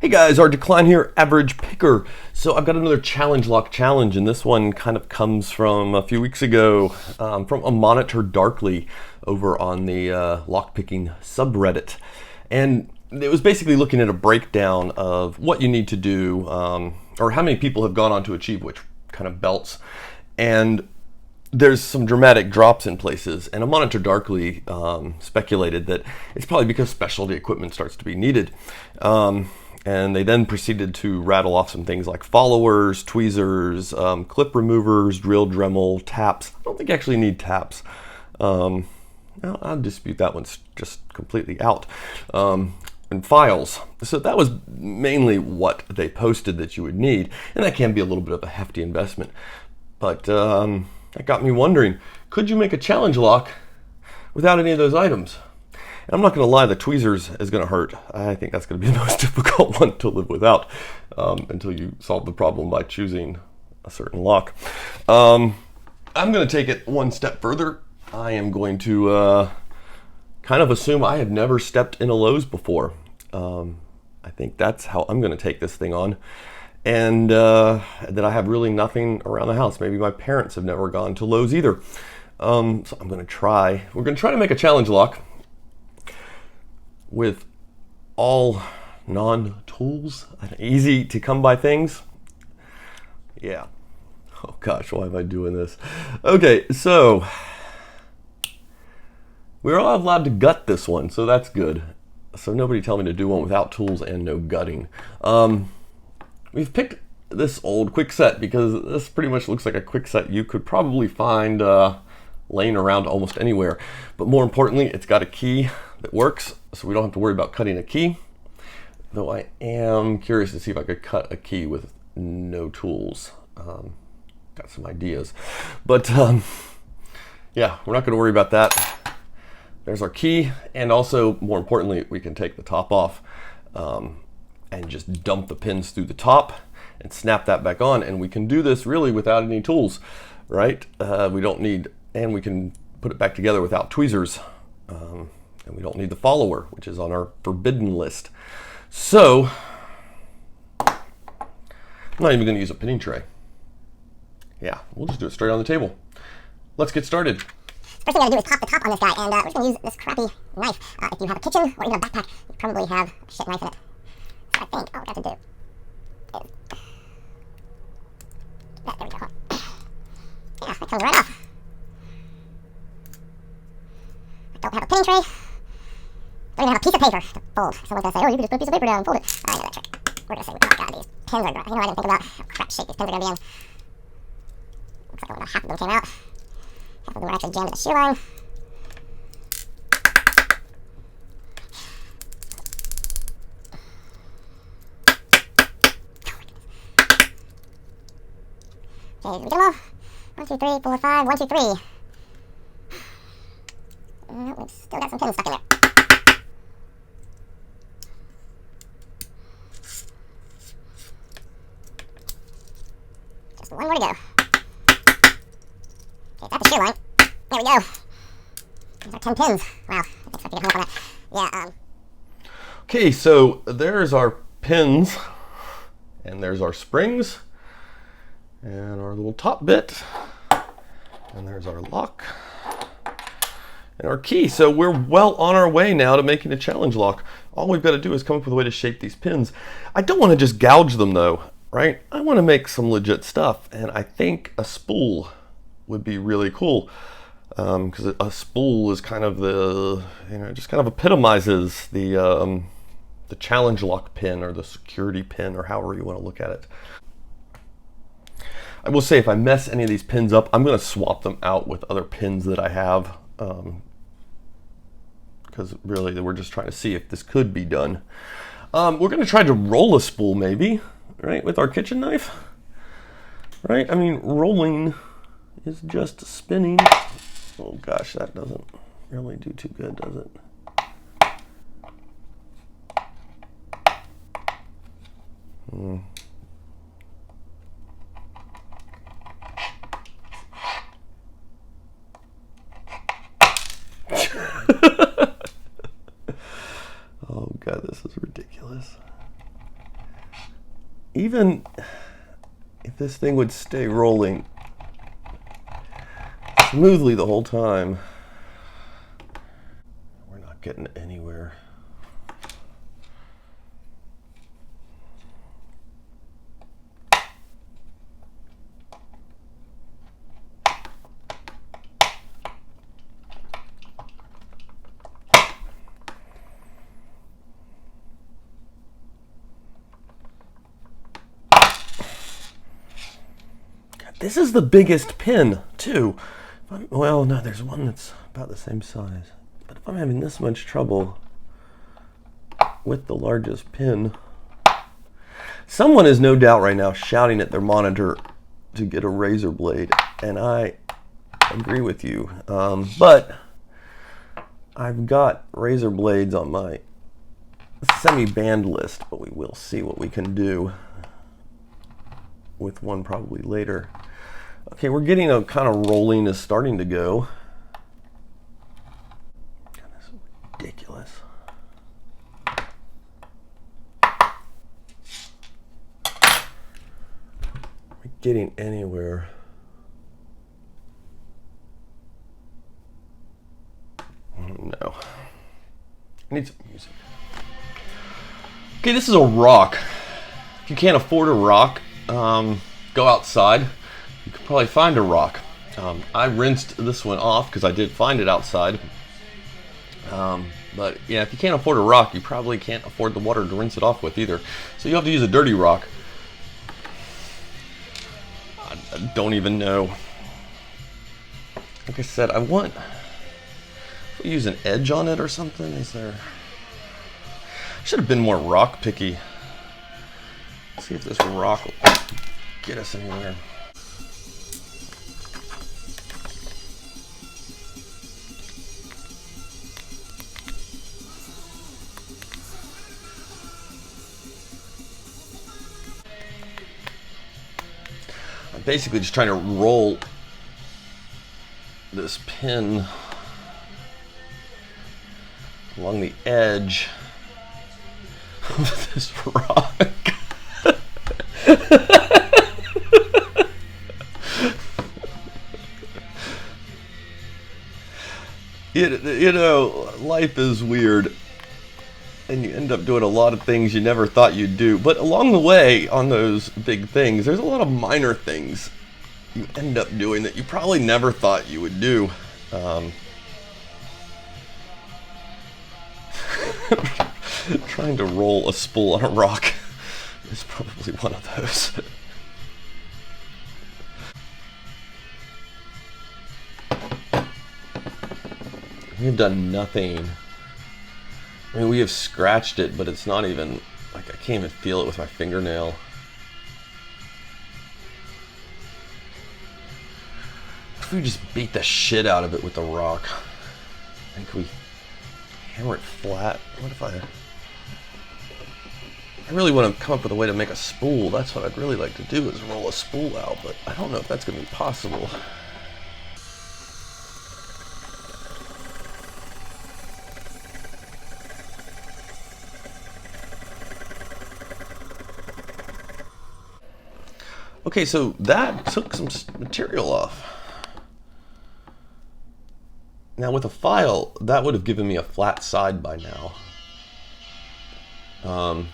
Hey guys, Art Decline here, Average Picker. So I've got another challenge lock challenge, and this one kind of comes from a few weeks ago from a Monitor Darkly over on the lockpicking subreddit. And it was basically looking at a breakdown of what you need to do, or how many people have gone on to achieve which kind of belts. And there's some dramatic drops in places, and a Monitor Darkly speculated that it's probably because specialty equipment starts to be needed. And they then proceeded to rattle off some things like followers, tweezers, clip removers, drill Dremel, taps. I don't think you actually need taps. I'll dispute that one's just completely out. And files. So that was mainly what they posted that you would need, and that can be a little bit of a hefty investment. But that got me wondering, could you make a challenge lock without any of those items? And I'm not going to lie, the tweezers is going to hurt. I think that's going to be the most difficult one to live without until you solve the problem by choosing a certain lock. I'm going to take it one step further. I am going to kind of assume I have never stepped in a Lowe's before. I think that's how I'm going to take this thing on. And that I have really nothing around the house. Maybe my parents have never gone to Lowe's either. So I'm going to try. We're going to try to make a challenge lock with all non-tools, easy to come by things. Yeah. Oh gosh, why am I doing this? Okay, so we're all allowed to gut this one, so that's good. So nobody tell me to do one without tools and no gutting. We've picked this old Kwikset because this pretty much looks like a Kwikset you could probably find laying around almost anywhere. But more importantly, it's got a key that works, so we don't have to worry about cutting a key. Though I am curious to see if I could cut a key with no tools. Got some ideas. But yeah, we're not going to worry about that. There's our key, and also, more importantly, we can take the top off and just dump the pins through the top and snap that back on, and we can do this really without any tools, right? We don't need, and we can put it back together without tweezers, and we don't need the follower, which is on our forbidden list. So I'm not even going to use a pinning tray. Yeah, we'll just do it straight on the table. Let's get started. First thing I gotta do is pop the top on this guy, and we're just gonna use this crappy knife. If you have a kitchen or even a backpack, you probably have a shit knife in it. So I think all we got to do is... Yeah, there we go. Yeah, that comes right off. I don't have a pinning tray. Don't even have a piece of paper to fold. Someone's gonna say, oh, you can just put a piece of paper down and fold it. I know that trick. We're gonna say, oh god, these pins are... I didn't think about how crap shape these pins are gonna be in. Looks like about half of them came out. Half of them are actually jammed to the shear line. Okay, did we get them all? 1, 2, 3, 4, 5. 1, 2, 3. Nope, we've still got some pins stuck in there. Just one more to go. Okay, that's the shear line. There we go. Those are 10 pins. Wow, I didn't expect to get hung up on that. Yeah, Okay, so there's our pins, and there's our springs, and our little top bit, and there's our lock, and our key. So we're well on our way now to making a challenge lock. All we've got to do is come up with a way to shape these pins. I don't want to just gouge them though, right? I want to make some legit stuff, and I think a spool would be really cool, because a spool is kind of the, just kind of epitomizes the challenge lock pin or the security pin or however you want to look at it. I will say if I mess any of these pins up, I'm going to swap them out with other pins that I have, because really we're just trying to see if this could be done. We're going to try to roll a spool maybe, right, with our kitchen knife, right? I mean, rolling is just spinning. Oh gosh, that doesn't really do too good, does it? Oh god, this is ridiculous. even if this thing would stay rolling smoothly the whole time, we're not getting anywhere. This is the biggest pin, too. Well, no, there's one that's about the same size. But if I'm having this much trouble with the largest pin, someone is no doubt right now shouting at their monitor to get a razor blade, and I agree with you. But I've got razor blades on my semi-banned list, but we will see what we can do with one probably later. Okay, we're getting a kind of rolling is starting to go. God, this is ridiculous. We're getting anywhere. No. I need some music. Okay, this is a rock. If you can't afford a rock, go outside. You could probably find a rock. I rinsed this one off because I did find it outside. But yeah, if you can't afford a rock, you probably can't afford the water to rinse it off with either. So you have to use a dirty rock. I don't even know. Like I said, I want to use an edge on it or something. Is there? I should have been more rock picky. Let's see if this rock will get us anywhere. I'm basically just trying to roll this pin along the edge of this rock. You know, life is weird, and you end up doing a lot of things you never thought you'd do. But along the way, on those big things, there's a lot of minor things you end up doing that you probably never thought you would do. Trying to roll a spool on a rock is probably one of those. We have done nothing. I mean, we have scratched it, but it's not even, like, I can't even feel it with my fingernail. If we just beat the shit out of it with the rock? And can we hammer it flat? What if I really want to come up with a way to make a spool. That's what I'd really like to do, is roll a spool out, but I don't know if that's going to be possible. Okay, so that took some material off. Now with a file, that would have given me a flat side by now. And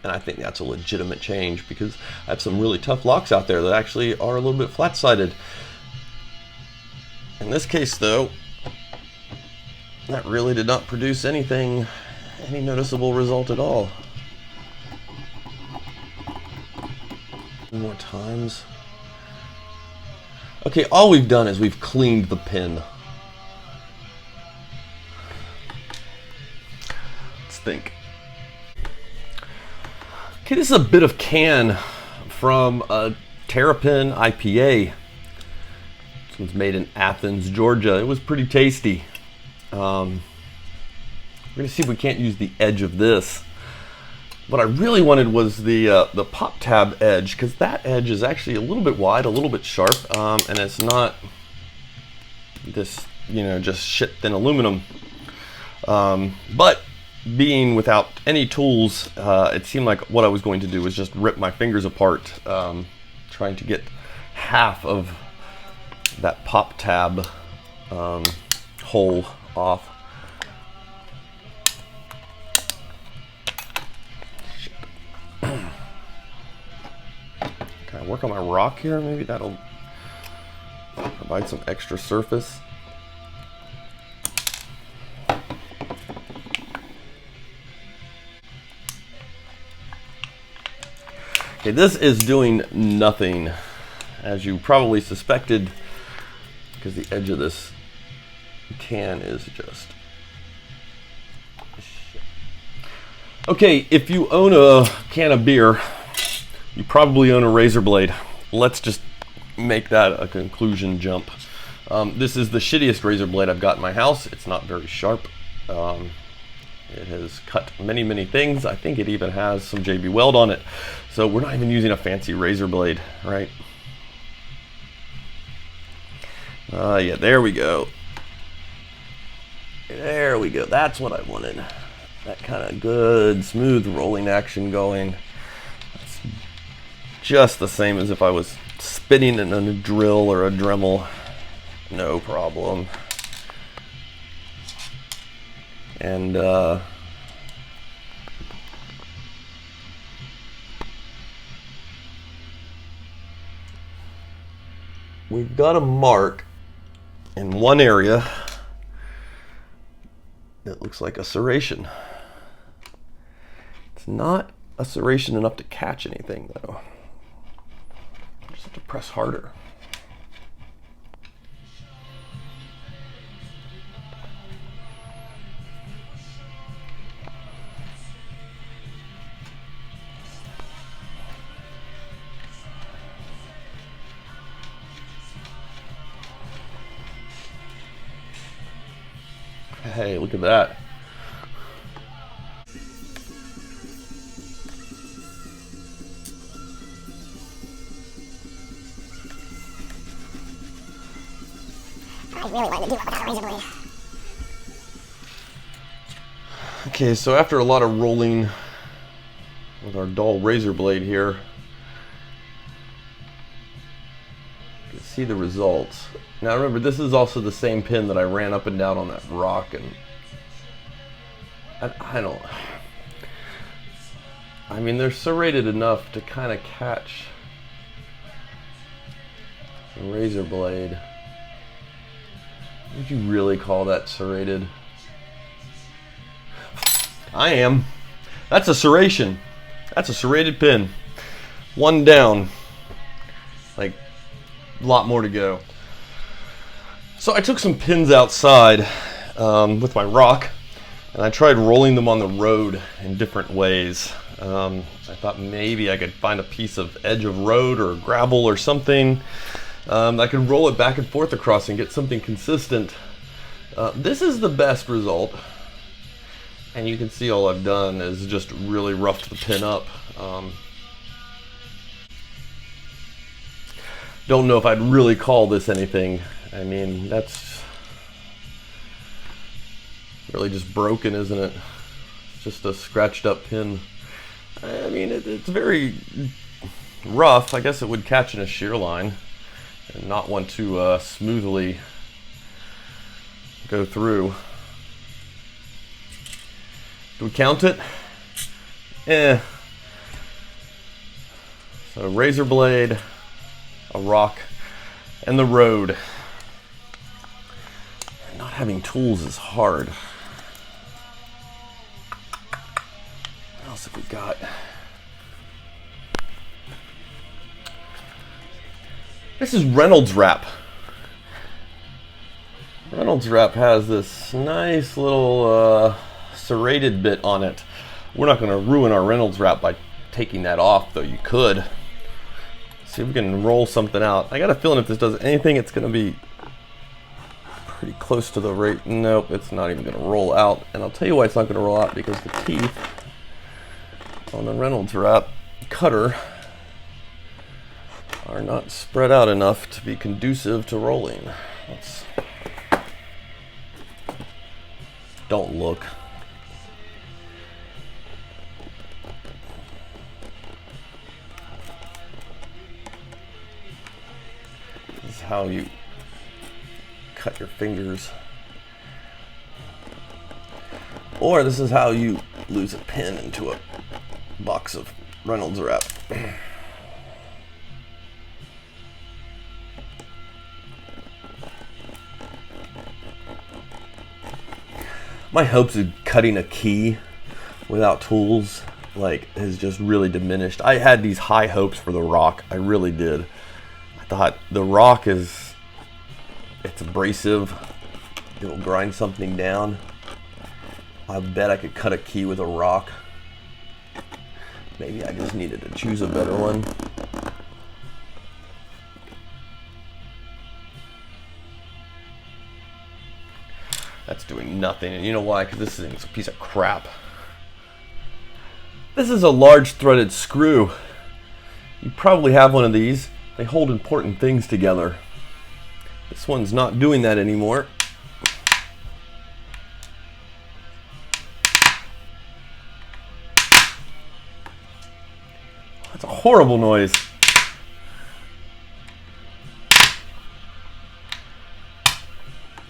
I think that's a legitimate change, because I have some really tough locks out there that actually are a little bit flat-sided. In this case, though, that really did not produce any noticeable result at all. More times. Okay, all we've done is we've cleaned the pin. Let's think. Okay, this is a bit of can from a Terrapin IPA. This one's made in Athens, Georgia. It was pretty tasty. We're gonna see if we can't use the edge of this. What I really wanted was the pop tab edge, because that edge is actually a little bit wide, a little bit sharp, and it's not this, you know, just shit thin aluminum. But being without any tools, it seemed like what I was going to do was just rip my fingers apart, trying to get half of that pop tab hole off. Can I work on my rock here? Maybe that'll provide some extra surface. Okay, this is doing nothing, as you probably suspected, because the edge of this can is just... Okay, if you own a can of beer, you probably own a razor blade. Let's just make that a conclusion jump. This is the shittiest razor blade I've got in my house. It's not very sharp. It has cut many, many things. I think it even has some JB Weld on it. So we're not even using a fancy razor blade, right? Yeah, there we go. There we go. That's what I wanted. That kind of good, smooth rolling action going. That's just the same as if I was spinning in a drill or a Dremel. No problem. And we've got a mark in one area that looks like a serration. It's not a serration enough to catch anything though. I just have to press harder. Hey, look at that. I really wanted to do it without a razor blade. Okay, so after a lot of rolling with our dull razor blade here, you can see the results. Now remember, this is also the same pin that I ran up and down on that rock, and I mean, they're serrated enough to kind of catch the razor blade. Would you really call that serrated? I am. That's a serration. That's a serrated pin. One down. Like, a lot more to go. So I took some pins outside with my rock, and I tried rolling them on the road in different ways. I thought maybe I could find a piece of edge of road or gravel or something. I could roll it back and forth across and get something consistent. This is the best result. And you can see all I've done is just really roughed the pin up. Don't know if I'd really call this anything. I mean, that's really just broken, isn't it? It's just a scratched up pin. I mean, it's very rough. I guess it would catch in a shear line and not want to smoothly go through. Do we count it? So razor blade, a rock, and the road. Not having tools is hard. What else have we got? This is Reynolds wrap. Reynolds wrap has this nice little serrated bit on it. We're not going to ruin our Reynolds wrap by taking that off, though you could. See if we can roll something out. I got a feeling if this does anything, it's going to be pretty close to the rate. Nope, it's not even going to roll out. And I'll tell you why it's not going to roll out, because the teeth on the Reynolds wrap cutter are not spread out enough to be conducive to rolling. Don't look. how you cut your fingers. Or this is how you lose a pin into a box of Reynolds wrap. My hopes of cutting a key without tools has just really diminished. I had these high hopes for the rock. I really did. I thought the rock it's abrasive. It'll grind something down. I bet I could cut a key with a rock. Maybe I just needed to choose a better one. That's doing nothing, and you know why? Because this thing's a piece of crap. This is a large threaded screw. You probably have one of these. They hold important things together. This one's not doing that anymore. That's a horrible noise.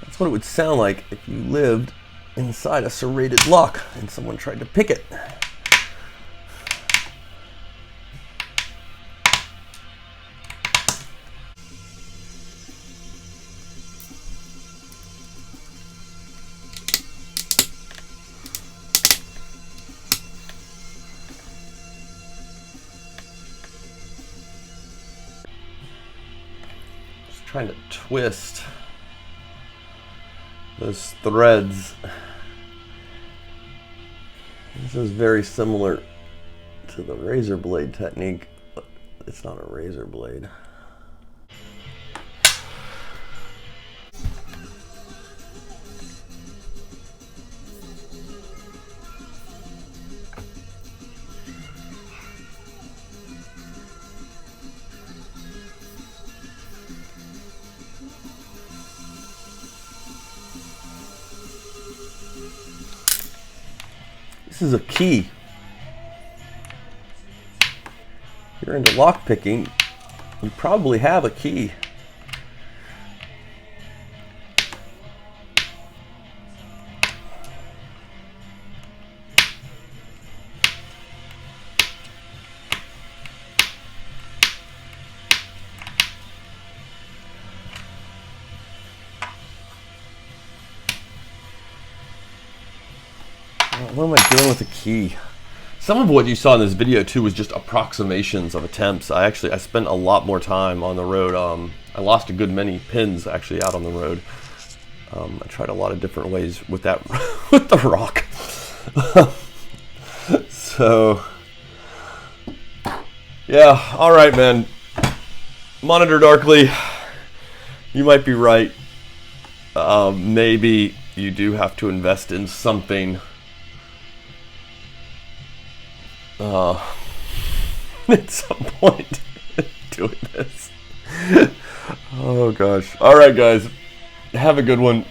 That's what it would sound like if you lived inside a serrated lock and someone tried to pick it. Just trying to twist those threads. This is very similar to the razor blade technique, but it's not a razor blade. This is a key. If you're into lock picking, you probably have a key. What am I doing with the key? Some of what you saw in this video too was just approximations of attempts. I spent a lot more time on the road. I lost a good many pins actually out on the road. I tried a lot of different ways with that with the rock. So yeah, all right, man. Monitor Darkly, you might be right. Maybe you do have to invest in something at some point doing this. Oh gosh. All right, guys, have a good one.